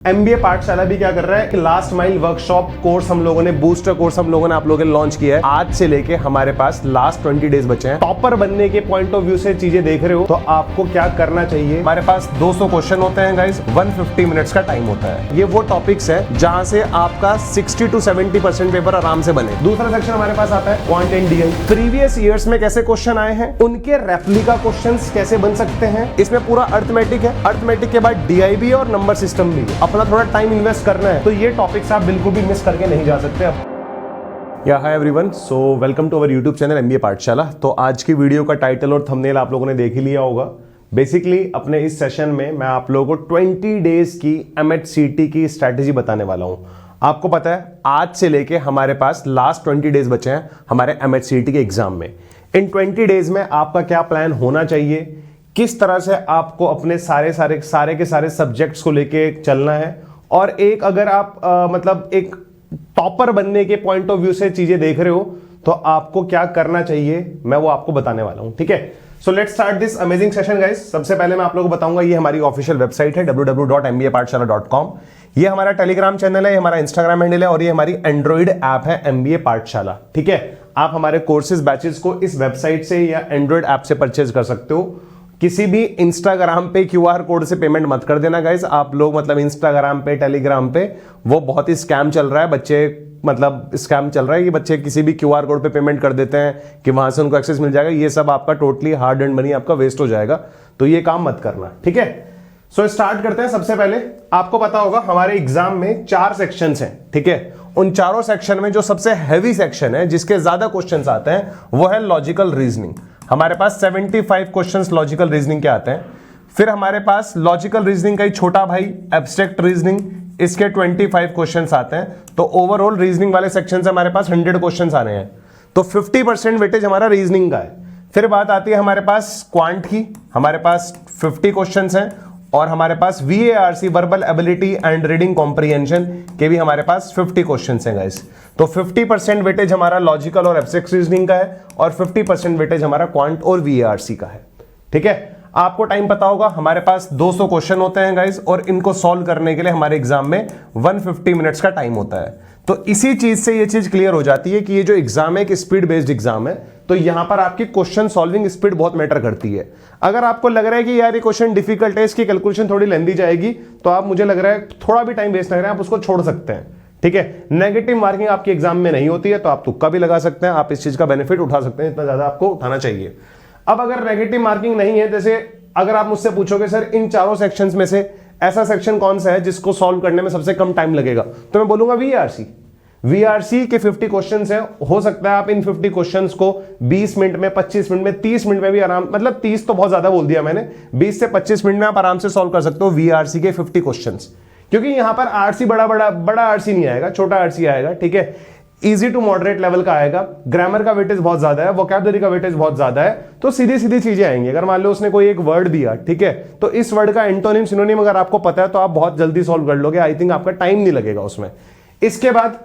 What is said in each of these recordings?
MBA पाठशाला भी क्या कर रहा है कि लास्ट माइल वर्कशॉप कोर्स हम लोगों ने, बूस्टर कोर्स हम लोगों ने आप लोगों ने लॉन्च किया है। आज से लेके हमारे पास लास्ट 20 डेज बचे हैं। टॉपर बनने के पॉइंट ऑफ व्यू से चीजें देख रहे हो तो आपको क्या करना चाहिए। हमारे पास 200 क्वेश्चन होते हैं गाइस, 150 मिनट्स का टाइम होता है। ये वो टॉपिक्स है जहां से आपका 60 to 70% पेपर आराम से बने। दूसरा सेक्शन हमारे पास आता है quant and DI. Previous years में कैसे क्वेश्चन आए हैं, उनके रेप्लिका क्वेश्चंस कैसे बन सकते हैं। इसमें पूरा अर्थमेटिक है, अर्थमेटिक के बाद डीआई भी है और नंबर सिस्टम भी है। अपना थोड़ा टाइम इन्वेस्ट करना है तो ये टॉपिक्स आप बिल्कुल भी मिस करके नहीं जा सकते। या hi everyone, so welcome to our YouTube channel MBA Pathshala. तो आज की वीडियो का टाइटल और थंबनेल आप लोगों ने देख ही लिया होगा। बेसिकली अपने इस सेशन में मैं आप लोगों को 20 डेज की एमएचसीटी की स्ट्रैटेजी बताने वाला हूं। आपको पता है आज से लेके हमारे पास लास्ट 20 डेज बचे हैं हमारे एमएचसीटी के एग्जाम में। इन 20 डेज में आपका क्या प्लान होना चाहिए, किस तरह से आपको अपने सारे के सारे सब्जेक्ट्स को लेके चलना है, और एक अगर आप मतलब एक टॉपर बनने के पॉइंट ऑफ व्यू से चीजें देख रहे हो तो आपको क्या करना चाहिए, मैं वो आपको बताने वाला हूं। ठीक है, so let's start this amazing session guys. सबसे पहले मैं आप लोगों को बताऊंगा, ये हमारी ऑफिशियल वेबसाइट है www.mbapathshala.com। ये हमारा टेलीग्राम चैनल है, ये हमारा इंस्टाग्राम हैंडल है और ये हमारी एंड्रॉइड ऐप है एमबीए पाठशाला। ठीक है, आप हमारे कोर्सेज बैचेस को इस वेबसाइट से या एंड्रॉइड ऐप से परचेज कर सकते हो। किसी भी इंस्टाग्राम पे क्यूआर कोड से पेमेंट मत कर देना गाइस। आप लोग मतलब इंस्टाग्राम पे, टेलीग्राम पे वो बहुत ही स्कैम चल रहा है। बच्चे मतलब स्कैम चल रहा है कि बच्चे किसी भी क्यूआर कोड पे पेमेंट कर देते हैं कि वहां से उनको एक्सेस मिल जाएगा। ये सब आपका टोटली हार्ड एंड मनी आपका वेस्ट हो जाएगा, तो ये काम मत करना। ठीक है, सो स्टार्ट करते हैं। सबसे पहले आपको पता होगा हमारे एग्जाम में 4 सेक्शंस हैं। ठीक है, उन चारों सेक्शन में जो सबसे हैवी सेक्शन है, जिसके ज्यादा क्वेश्चंस आते हैं, वो है लॉजिकल रीजनिंग। हमारे पास 75 क्वेश्चंस लॉजिकल रीजनिंग के आते हैं। फिर हमारे पास लॉजिकल रीजनिंग का ही छोटा भाई एब्स्ट्रैक्ट रीजनिंग, इसके 25 क्वेश्चंस आते हैं। तो ओवरऑल रीजनिंग वाले सेक्शन से हमारे पास 100 क्वेश्चंस आ रहे हैं, तो 50% वेटेज हमारा रीजनिंग का है। फिर बात आती है हमारे पास क्वांट की, हमारे पास 50 क्वेश्चंस हैं और हमारे पास VARC verbal ability and reading comprehension के भी हमारे पास 50 क्वेश्चंस हैं गाइस। तो 50% वेटेज हमारा लॉजिकल और एब्स्ट्रैक्ट रीजनिंग का है और 50% वेटेज हमारा क्वांट और VARC का है। ठीक है, आपको टाइम पता होगा हमारे पास 200 क्वेश्चन होते हैं गाइस और इनको सॉल्व करने के लिए हमारे एग्जाम में 150 मिनट्स का टाइम होता है। तो इसी चीज से ये चीज क्लियर हो जाती है कि ये जो एग्जाम है एक स्पीड बेस्ड एग्जाम है, तो यहां पर आपकी क्वेश्चन सॉल्विंग स्पीड बहुत मैटर करती है। अगर आपको लग रहा है कि यार ये क्वेश्चन डिफिकल्ट है, इसकी कैलकुलेशन थोड़ी लेंदी जाएगी, तो आप, मुझे लग रहा है थोड़ा भी टाइम वेस्ट लग रहा है, आप उसको छोड़ सकते हैं। ठीक है, नेगेटिव मार्किंग आपके एग्जाम में नहीं होती है, तो आप तुक्का भी लगा सकते हैं, आप इस चीज का बेनिफिट उठा सकते हैं, इतना ज्यादा आपको उठाना चाहिए। अब अगर नेगेटिव मार्किंग नहीं है, जैसे अगर आप मुझसे पूछोगे सर इन चारों सेक्शंस में से ऐसा सेक्शन कौन सा है जिसको सॉल्व करने में सबसे कम टाइम लगेगा, तो मैं बोलूंगा VARC के 50 क्वेश्चंस हैं। हो सकता है आप इन 50 क्वेश्चंस को 20 मिनट में, 25 मिनट में, 30 मिनट में भी आराम, मतलब 30 तो बहुत ज्यादा बोल दिया मैंने, 20 से 25 मिनट में आप आराम से सॉल्व कर सकते हो VARC के 50 क्वेश्चंस। क्योंकि यहां पर आरसी बड़ा आरसी नहीं आएगा, छोटा आरसी आएगा। ठीक है, इजी टू मॉडरेट लेवल का आएगा। ग्रामर का वेटेज बहुत ज्यादा है, वोकैबुलरी का वेटेज बहुत ज्यादा है, तो सीधी सीधी चीजें आएंगी। अगर मान लो उसने कोई एक वर्ड दिया, ठीक है, तो इस वर्ड का एंटोनिम सिनोनिम अगर आपको पता है तो आप बहुत जल्दी सॉल्व कर लोगे। आई थिंक आपका टाइम नहीं लगेगा उसमें। इसके बाद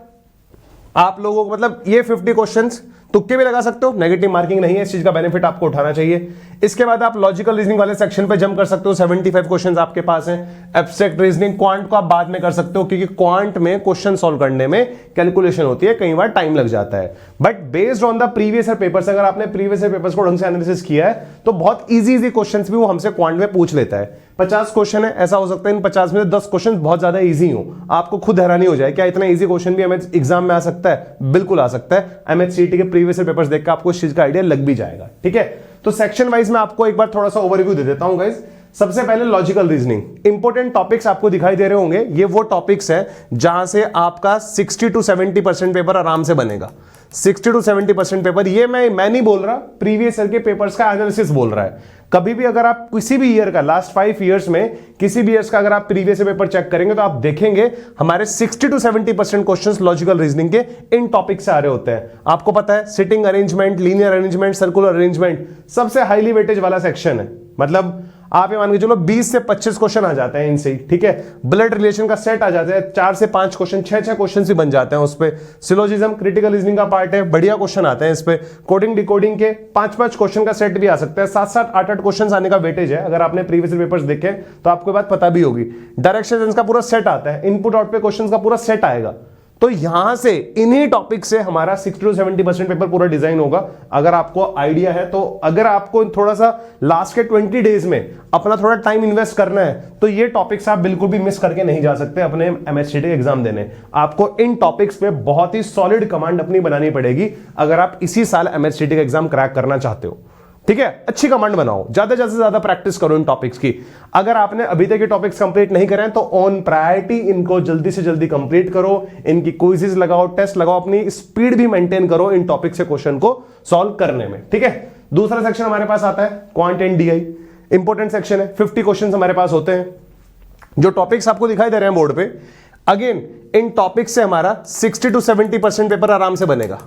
आप लोगों को मतलब ये 50 क्वेश्चंस तुक्के भी लगा सकते हो, नेगेटिव मार्किंग नहीं है, इस चीज का बेनिफिट आपको उठाना चाहिए। इसके बाद आप लॉजिकल रीजनिंग वाले सेक्शन पे जंप कर सकते हो, 75 क्वेश्चंस आपके पास हैं। एब्स्ट्रैक्ट रीजनिंग, क्वांट को आप बाद में कर सकते हो, क्योंकि क्वांट में क्वेश्चन सॉल्व करने में कैलकुलेशन होती है, कई बार टाइम लग जाता है। But based on the previous year papers, अगर आपने प्रीवियस ईयर पेपर्स को ढंग से एनालिसिस किया है तो बहुत इजी क्वेश्चंस भी वो हमसे क्वांट में पूछ लेता है। 50 क्वेश्चन है, ऐसा हो सकता है इन 50 में 10 क्वेश्चन बहुत ज्यादा इजी हो, आपको खुद हैरानी हो जाए क्या इतना इजी क्वेश्चन भी एग्जाम में आ सकता है। बिल्कुल आ सकता है, एमएचसीटी के प्रीवियस ईयर पेपर्स देखकर आपको इस चीज का आइडिया लग भी जाएगा। ठीक है, तो सेक्शन वाइज मैं आपको एक बार थोड़ा सा ओवरव्यू दे देता हूं गाइस। सबसे पहले लॉजिकल रीजनिंग, इंपॉर्टेंट टॉपिक्स आपको दिखाई दे रहे होंगे, ये वो टॉपिक्स हैं जहां से आपका 60 to 70% पेपर आराम से बनेगा। 60 to 70% पेपर, ये मैं नहीं बोल रहा, प्रीवियस ईयर के पेपर्स का एनालिसिस बोल रहा है। कभी भी अगर आप किसी भी ईयर का, लास्ट 5 ईयर्स में किसी भी ईयर्स का अगर आप प्रीवियस ईयर पेपर चेक करेंगे तो आप देखेंगे हमारे 60 to 70% क्वेश्चंस लॉजिकल रीजनिंग के इन टॉपिक से आ रहे होते हैं। आपको पता है sitting arrangement, linear arrangement, circular arrangement सबसे हाईली वेटेज वाला सेक्शन है। मतलब आप ये मान के चलो 20 से 25 क्वेश्चन आ जाते हैं इनसे ही, ठीक है। ब्लड रिलेशन का सेट आ जाता है, 4 से 5 क्वेश्चन, 6 क्वेश्चन भी बन जाते हैं उस पे। सिलोजिज्म क्रिटिकल रीजनिंग का पार्ट है, बढ़िया क्वेश्चन आते हैं इस पे। कोडिंग डिकोडिंग के 5 क्वेश्चन का सेट भी आ सकता है, 7 8 क्वेश्चन आने का वेटेज है। अगर आपने प्रीवियस पेपर्स देखे तो आपको बात पता भी होगी। डायरेक्शन का पूरा सेट आता है, इनपुट आउटपुट क्वेश्चन का पूरा सेट आएगा। तो यहां से इन्हीं टॉपिक से हमारा 60 to 70% पेपर पूरा डिजाइन होगा। अगर आपको आइडिया है तो, अगर आपको थोड़ा सा लास्ट के 20 डेज में अपना थोड़ा टाइम इन्वेस्ट करना है तो ये टॉपिक्स आप बिल्कुल भी मिस करके नहीं जा सकते अपने एमएससीटी एग्जाम देने। आपको इन टॉपिक्स पे बहुत ही सॉलिड कमांड अपनी बनानी पड़ेगी अगर आप इसी साल एमएससीटी का एग्जाम क्रैक करना चाहते हो, ठीक है। अच्छी कमांड बनाओ, ज्यादा से ज्यादा प्रैक्टिस करो इन टॉपिक्स की। अगर आपने अभी तक ये टॉपिक्स कंप्लीट नहीं करे हैं तो ऑन प्रायोरिटी इनको जल्दी से जल्दी कंप्लीट करो, इनकी क्विज़ेस लगाओ, टेस्ट लगाओ, अपनी स्पीड भी मेंटेन करो इन टॉपिक से क्वेश्चन को सॉल्व करने में, ठीक है। दूसरा सेक्शन हमारे पास आता है quant and DI, important section है। 50 क्वेश्चन हमारे पास होते हैं। जो टॉपिक्स आपको दिखाई दे रहे हैं बोर्ड पे, अगेन इन टॉपिक से हमारा 60 to 70% पेपर आराम से बनेगा।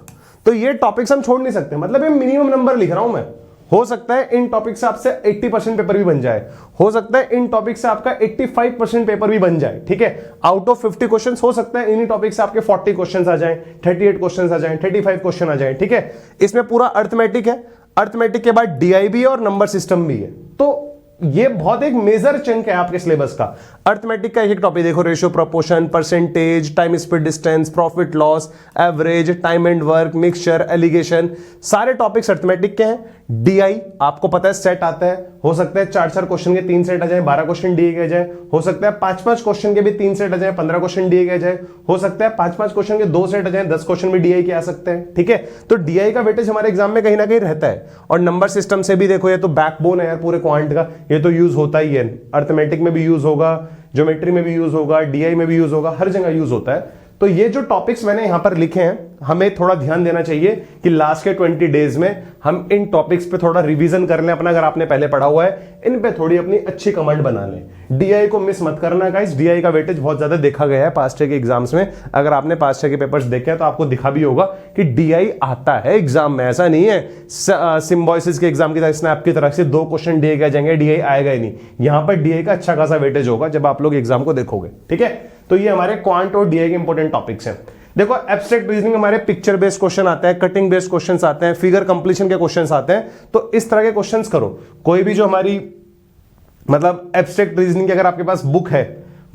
तो ये टॉपिक्स हम छोड़ नहीं सकते, मतलब ये मिनिमम नंबर लिख रहा हूं मैं। हो सकता है इन टॉपिक से आपसे 80% पेपर भी बन जाए, हो सकता है इन टॉपिक से आपका 85% पेपर भी बन जाए, ठीक है। आउट ऑफ 50 क्वेश्चंस हो सकता है इन्हीं टॉपिक से आपके 40 क्वेश्चंस आ जाएं, 38 क्वेश्चंस आ जाएं, 35 क्वेश्चन आ जाएं, ठीक है। इसमें पूरा अर्थमेटिक है, अर्थमेटिक के बाद डीआई भी है और नंबर सिस्टम भी है। तो ये बहुत एक मेजर चंक है आपके सिलेबस का। अर्थमेटिक का एक टॉपिक देखो, ratio, proportion, percentage, time speed distance, profit loss, average, time and work, mixture, alligation, सारे टॉपिक्स अर्थमेटिक के हैं। डीआई आपको पता है सेट आता है, हो सकता है 4 क्वेश्चन के 3 सेट आ जाए, 12 क्वेश्चन दिए गए जाए, हो सकता है 5 क्वेश्चन के भी 3 सेट आ जाए, 15 क्वेश्चन दिए गए जाए, हो सकता है 5 क्वेश्चन के 2 सेट आ जाए, 10 क्वेश्चन भी डीआई के आ सकते हैं, ठीक है। तो डीआई का वेटेज हमारे एग्जाम में कहीं ना कहीं रहता है। और नंबर सिस्टम से भी देखो, ये तो बैकबोन है यार पूरे क्वांट का, ये तो यूज होता ही है। अर्थमेटिक में भी यूज होगा, ज्योमेट्री में भी यूज होगा, डीआई में भी यूज होगा, हर जगह यूज होता है। तो ये जो टॉपिक्स मैंने यहां पर लिखे हैं, हमें थोड़ा ध्यान देना चाहिए कि लास्ट के 20 डेज में हम इन टॉपिक्स पे थोड़ा रिवीजन कर लें अपना। अगर आपने पहले पढ़ा हुआ है, इन पे थोड़ी अपनी अच्छी कमांड बना लें। डीआई को मिस मत करना गाइस, डीआई का वेटेज बहुत ज्यादा देखा गया है पास्ट ईयर के एग्जाम्स में। अगर आपने पास्ट ईयर के पेपर्स देखे हैं तो आपको दिखा भी होगा कि डीआई आता है एग्जाम में, ऐसा नहीं है सिम्बॉयसिस के एग्जाम की तरह स्नैप की तरफ से 2 क्वेश्चन दिए गए जाएंगे, डीआई आएगा ही नहीं। यहां पर डीआई का अच्छा खासा वेटेज होगा जब आप लोग एग्जाम को देखोगे, ठीक है। तो ये हमारे क्वांट और डीआई के इंपॉर्टेंट टॉपिक्स हैं। देखो, एब्स्ट्रैक्ट रीजनिंग हमारे पिक्चर बेस्ड क्वेश्चन आते हैं, कटिंग बेस्ड क्वेश्चंस आते हैं, फिगर कंप्लीशन के क्वेश्चंस आते हैं। तो इस तरह के क्वेश्चंस करो। कोई भी जो हमारी मतलब एब्स्ट्रैक्ट रीजनिंग की अगर आपके पास बुक है,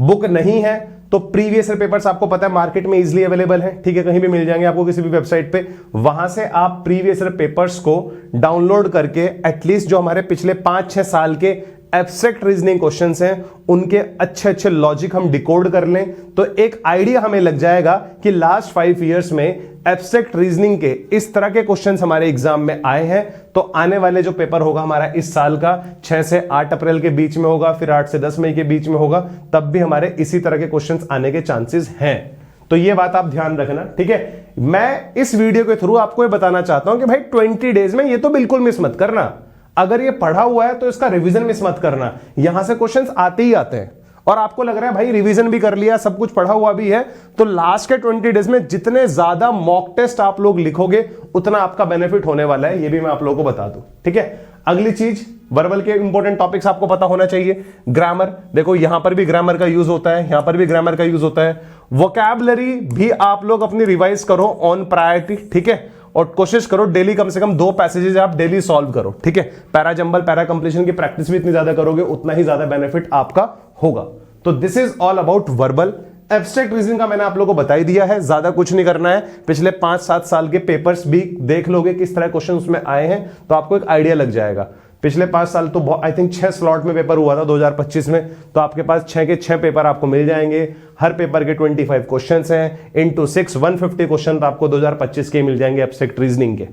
बुक नहीं है तो प्रीवियस ईयर पेपर्स आपको पता है मार्केट में इजीली अवेलेबल है, ठीक है, कहीं भी मिल जाएंगे आपको किसी भी वेबसाइट पे। वहां से आप प्रीवियस ईयर पेपर्स को डाउनलोड करके एटलीस्ट जो हमारे पिछले 5-6 साल के एब्स्ट्रैक्ट रीजनिंग क्वेश्चंस हैं उनके अच्छे अच्छे लॉजिक हम डिकोड कर लें तो एक आइडिया हमें लग जाएगा कि लास्ट 5 इयर्स में एब्स्ट्रैक्ट रीजनिंग के इस तरह के क्वेश्चंस हमारे एग्जाम में आए हैं। तो आने वाले जो पेपर होगा हमारा इस साल का 6 से 8 अप्रैल के बीच में होगा, फिर 8 से 10 मई के बीच में होगा, तब भी हमारे इसी तरह के क्वेश्चंस आने के चांसेस हैं। तो ये बात आप ध्यान रखना, ठीक है। मैं इस वीडियो के थ्रू आपको ये बताना चाहता हूं कि भाई 20 डेज में ये तो बिल्कुल मिस मत करना। अगर ये पढ़ा हुआ है तो इसका रिवीजन मिस मत करना। यहां से क्वेश्चंस आते ही आते हैं और आपको लग रहा है भाई रिवीजन भी कर लिया, सब कुछ पढ़ा हुआ भी है, तो लास्ट के 20 डेज में जितने ज्यादा मॉक टेस्ट आप लोग लिखोगे उतना आपका बेनिफिट होने वाला है, ये भी मैं आप लोगों को बता दूं, ठीक है। अगली चीज, वर्बल के इंपॉर्टेंट टॉपिक्स आपको पता होना चाहिए। ग्रामर, देखो यहां पर भी ग्रामर का यूज होता है, यहां पर भी ग्रामर का यूज होता है। वोकैबुलरी भी आप लोग अपनी रिवाइज करो ऑन प्रायोरिटी, ठीक है, और कोशिश करो डेली कम से कम 2 पैसेजेस आप डेली सॉल्व करो, ठीक है। पैरा जंबल, पैरा कंप्लीशन की प्रैक्टिस भी इतनी ज्यादा करोगे उतना ही ज्यादा बेनिफिट आपका होगा। तो this is all about verbal. Abstract reasoning का मैंने आप लोगों को बता ही दिया है, ज्यादा कुछ नहीं करना है। पिछले 5-7 साल के पेपर्स भी देख लोगे किस तरह क्वेश्चन उसमें आए हैं तो आपको एक आइडिया लग जाएगा। पिछले 5 साल तो आई थिंक 6 स्लॉट में पेपर हुआ था 2025 में, तो आपके पास 6 के 6 पेपर आपको मिल जाएंगे। हर पेपर के 25 क्वेश्चंस हैं, इंटू 6 150 क्वेश्चन तो आपको 2025 के मिल जाएंगे एब्स्ट्रैक्ट रीजनिंग के।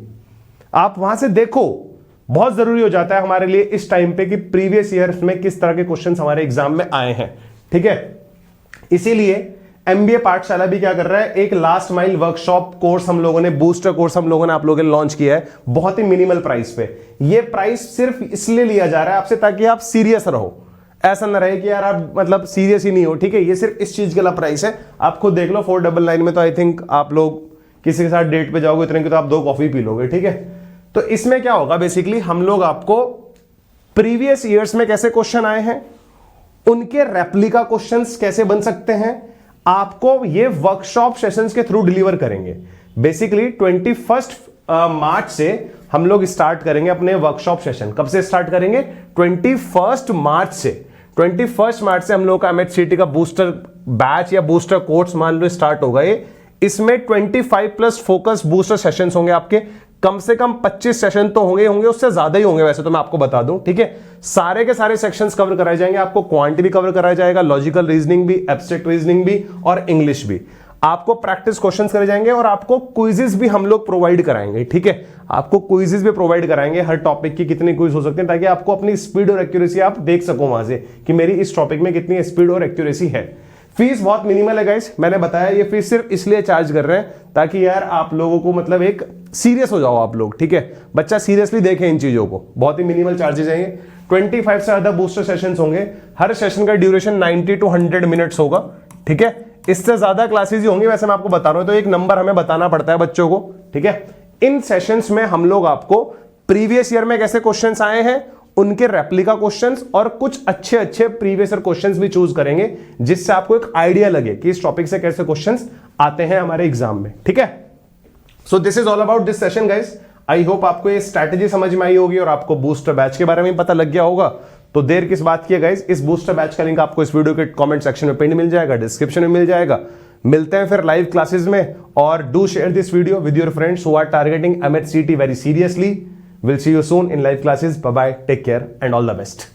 आप वहां से देखो, बहुत जरूरी हो जाता है हमारे लिए इस टाइम पे कि प्रीवियस ईयर्स में किस तरह के क्वेश्चन हमारे एग्जाम में आए हैं, ठीक है। इसीलिए एमबीए पाठशाला भी क्या कर रहा है, एक लास्ट माइल वर्कशॉप कोर्स हम लोगों ने, बूस्टर कोर्स हम लोगों ने आप लोगों ने लॉन्च किया है बहुत ही मिनिमल प्राइस पे। ये प्राइस सिर्फ इसलिए लिया जा रहा है आपसे ताकि आप सीरियस रहो, ऐसा ना रहे कि यार आप मतलब सीरियस ही नहीं हो, ठीक है। ये सिर्फ इस चीज के लिए प्राइस है, आप खुद देख लो। 499 में तो आई थिंक आप लोग किसी के साथ डेट पे जाओगे इतने की तो आप 2 कॉफी पी लोगे, ठीक है। तो इसमें क्या होगा, बेसिकली हम लोग आपको प्रीवियस ईयर्स में कैसे क्वेश्चन आए हैं, उनके रेप्लिका क्वेश्चंस कैसे बन सकते हैं, आपको ये वर्कशॉप सेशंस के थ्रू डिलीवर करेंगे। बेसिकली 21 मार्च से हम लोग स्टार्ट करेंगे अपने वर्कशॉप सेशन। कब से स्टार्ट करेंगे? 21 मार्च से। 21 मार्च से हम लोग का MHCT का बूस्टर बैच या बूस्टर कोर्स मान लो स्टार्ट होगा। ये इसमें 25+ फोकस बूस्टर सेशंस होंगे आपके। कम से कम 25 सेशन तो होंगे, उससे ज्यादा ही होंगे वैसे तो, मैं आपको बता दूं, ठीक है। सारे के सारे सेक्शंस कवर कराए जाएंगे आपको। क्वांट भी कवर कराया जाएगा, लॉजिकल रीजनिंग भी, एब्स्ट्रैक्ट रीजनिंग भी और इंग्लिश भी। आपको प्रैक्टिस क्वेश्चंस करे जाएंगे और आपको क्विजेस भी हम लोग प्रोवाइड कराएंगे, ठीक है। आपको क्विजेस भी प्रोवाइड कराएंगे, हर टॉपिक की कितनी क्विज हो सकते हैं, ताकि आपको अपनी स्पीड और एक्यूरेसी आप देख सको वहां से कि मेरी इस टॉपिक में कितनी स्पीड और एक्यूरेसी है। फीस बहुत मिनिमल है गाइस, मैंने बताया ये फीस सिर्फ इसलिए चार्ज कर रहे हैं ताकि यार आप लोगों को मतलब एक सीरियस हो जाओ आप लोग, ठीक है। बच्चा सीरियसली देखे इन चीजों को। बहुत ही मिनिमल चार्जेस हैं ये। 25 से ज्यादा बूस्टर सेशंस होंगे। हर सेशन का ड्यूरेशन 90 to 100 मिनट्स होगा, ठीक है। इससे ज्यादा क्लासेस ही होंगी वैसे, मैं आपको बता रहा हूं, तो एक नंबर हमें बताना पड़ता है बच्चों को, ठीक है। इन सेशंस में हम लोग आपको प्रीवियस ईयर में कैसे क्वेश्चंस आए हैं, उनके रेप्लिका क्वेश्चंस और कुछ अच्छे अच्छे प्रीवियस ईयर क्वेश्चंस भी चूज करेंगे, जिससे आपको एक आइडिया लगे कि इस टॉपिक से कैसे क्वेश्चंस आते हैं हमारे एग्जाम में, ठीक है। So this is all about this session guys. I hope आपको ये स्ट्रैटेजी समझ में आई होगी और आपको बूस्टर बैच के बारे में पता लग गया होगा। तो देर किस बात की है गाइस, इस बूस्टर बैच का लिंक आपको इस वीडियो के कमेंट सेक्शन में पिन मिल जाएगा, डिस्क्रिप्शन में मिल जाएगा। मिलते हैं फिर लाइव क्लासेस में, और do share this video with your friends who are targeting MHCT very seriously. We'll see you soon in live classes. Bye bye. Take care and all the best.